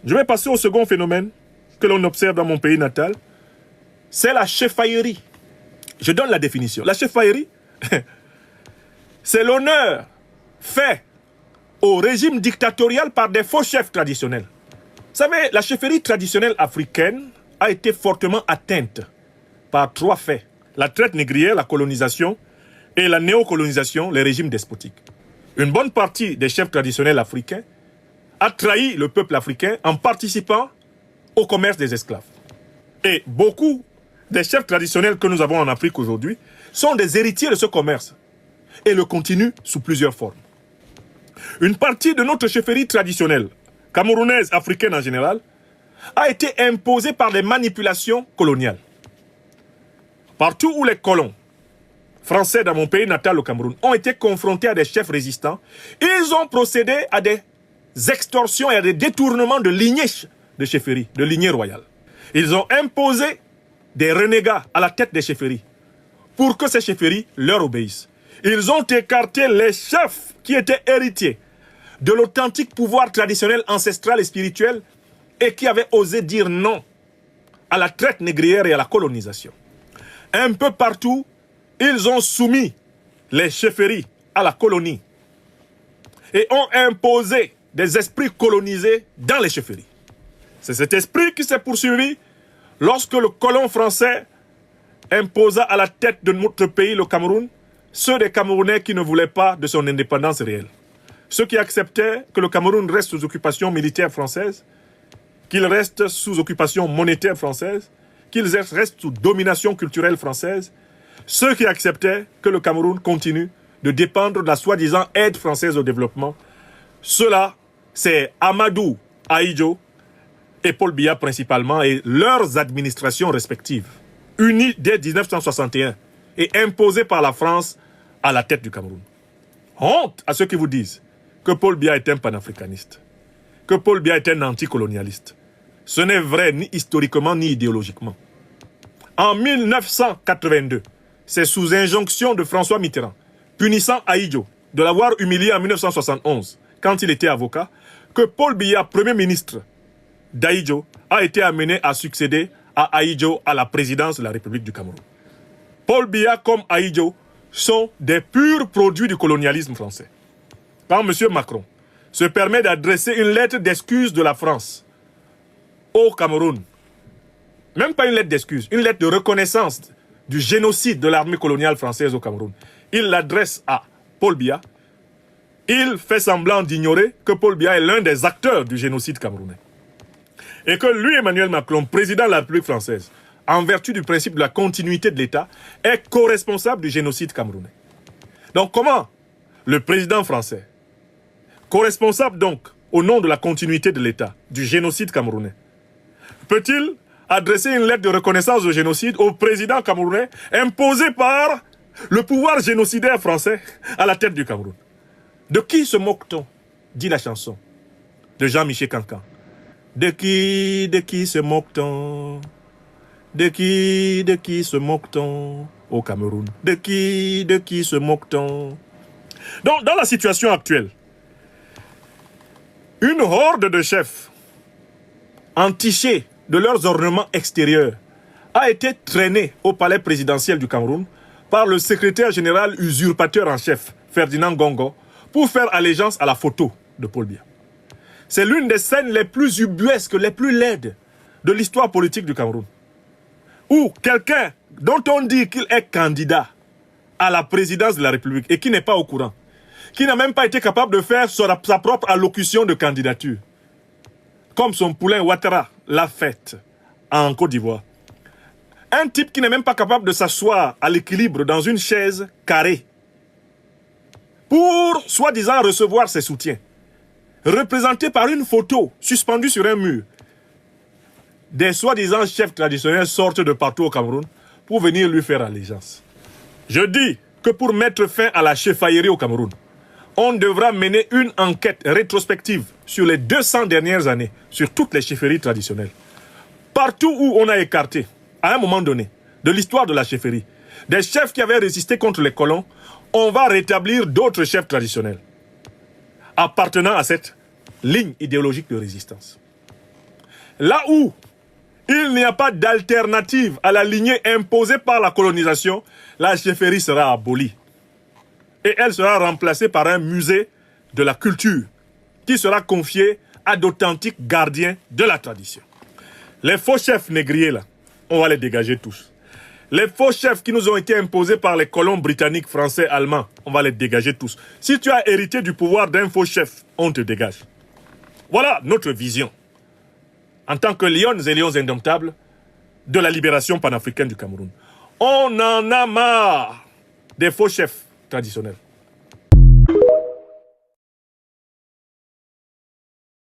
Je vais passer au second phénomène que l'on observe dans mon pays natal. C'est la cheffaillerie. Je donne la définition. La cheffaillerie, c'est l'honneur fait au régime dictatorial par des faux chefs traditionnels. Vous savez, la chefferie traditionnelle africaine a été fortement atteinte par trois faits. La traite négrière, la colonisation et la néocolonisation, les régimes despotiques. Une bonne partie des chefs traditionnels africains a trahi le peuple africain en participant au commerce des esclaves. Et beaucoup des chefs traditionnels que nous avons en Afrique aujourd'hui sont des héritiers de ce commerce et le continuent sous plusieurs formes. Une partie de notre chefferie traditionnelle, camerounaise, africaine en général, a été imposée par des manipulations coloniales. Partout où les colons français dans mon pays natal, le Cameroun, ont été confrontés à des chefs résistants, ils ont procédé à des extorsions et à des détournements de lignées de chefferie, de lignées royales. Ils ont imposé des renégats à la tête des chefferies pour que ces chefferies leur obéissent. Ils ont écarté les chefs qui étaient héritiers de l'authentique pouvoir traditionnel, ancestral et spirituel et qui avaient osé dire non à la traite négrière et à la colonisation. Un peu partout, ils ont soumis les chefferies à la colonie et ont imposé des esprits colonisés dans les chefferies. C'est cet esprit qui s'est poursuivi lorsque le colon français imposa à la tête de notre pays, le Cameroun, ceux des Camerounais qui ne voulaient pas de son indépendance réelle. Ceux qui acceptaient que le Cameroun reste sous occupation militaire française, qu'il reste sous occupation monétaire française, qu'il reste sous domination culturelle française. Ceux qui acceptaient que le Cameroun continue de dépendre de la soi-disant aide française au développement. Ceux-là, c'est Amadou Ahidjo et Paul Biya principalement et leurs administrations respectives, unies dès 1961 et imposées par la France à la tête du Cameroun. Honte à ceux qui vous disent que Paul Biya est un panafricaniste, que Paul Biya est un anticolonialiste. Ce n'est vrai ni historiquement ni idéologiquement. En 1982, c'est sous injonction de François Mitterrand, punissant Ahidjo de l'avoir humilié en 1971, quand il était avocat, que Paul Biya, Premier ministre d'Ahidjo, a été amené à succéder à Ahidjo à la présidence de la République du Cameroun. Paul Biya comme Ahidjo sont des purs produits du colonialisme français. Quand M. Macron se permet d'adresser une lettre d'excuse de la France au Cameroun, même pas une lettre d'excuse, une lettre de reconnaissance du génocide de l'armée coloniale française au Cameroun, il l'adresse à Paul Biya, il fait semblant d'ignorer que Paul Biya est l'un des acteurs du génocide camerounais. Et que lui, Emmanuel Macron, président de la République française, en vertu du principe de la continuité de l'État, est co-responsable du génocide camerounais. Donc comment le président français, co-responsable donc au nom de la continuité de l'État, du génocide camerounais, peut-il adresser une lettre de reconnaissance au génocide au président camerounais imposé par le pouvoir génocidaire français à la tête du Cameroun? De qui se moque-t-on? Dit la chanson de Jean-Michel Cancan. De qui se moque-t-on? De qui se moque-t-on au Cameroun? De qui se moque-t-on? Donc, dans la situation actuelle, une horde de chefs entichés de leurs ornements extérieurs a été traînée au palais présidentiel du Cameroun par le secrétaire général usurpateur en chef, Ferdinand Gongo, pour faire allégeance à la photo de Paul Biya. C'est l'une des scènes les plus ubuesques, les plus laides de l'histoire politique du Cameroun. Où quelqu'un dont on dit qu'il est candidat à la présidence de la République et qui n'est pas au courant, qui n'a même pas été capable de faire sa propre allocution de candidature, comme son poulain Ouattara l'a fait en Côte d'Ivoire. Un type qui n'est même pas capable de s'asseoir à l'équilibre dans une chaise carrée pour, soi-disant, recevoir ses soutiens, représenté par une photo suspendue sur un mur. Des soi-disant chefs traditionnels sortent de partout au Cameroun pour venir lui faire allégeance. Je dis que pour mettre fin à la cheffaillerie au Cameroun, on devra mener une enquête rétrospective sur les 200 dernières années, sur toutes les chefferies traditionnelles. Partout où on a écarté, à un moment donné, de l'histoire de la chefferie, des chefs qui avaient résisté contre les colons, on va rétablir d'autres chefs traditionnels appartenant à cette ligne idéologique de résistance. Là où il n'y a pas d'alternative à la lignée imposée par la colonisation, la chefferie sera abolie. Et elle sera remplacée par un musée de la culture qui sera confié à d'authentiques gardiens de la tradition. Les faux chefs négriers, là, on va les dégager tous. Les faux chefs qui nous ont été imposés par les colons britanniques, français, allemands, on va les dégager tous. Si tu as hérité du pouvoir d'un faux chef, on te dégage. Voilà notre vision, en tant que lions et lions indomptables, de la libération panafricaine du Cameroun. On en a marre des faux chefs traditionnels.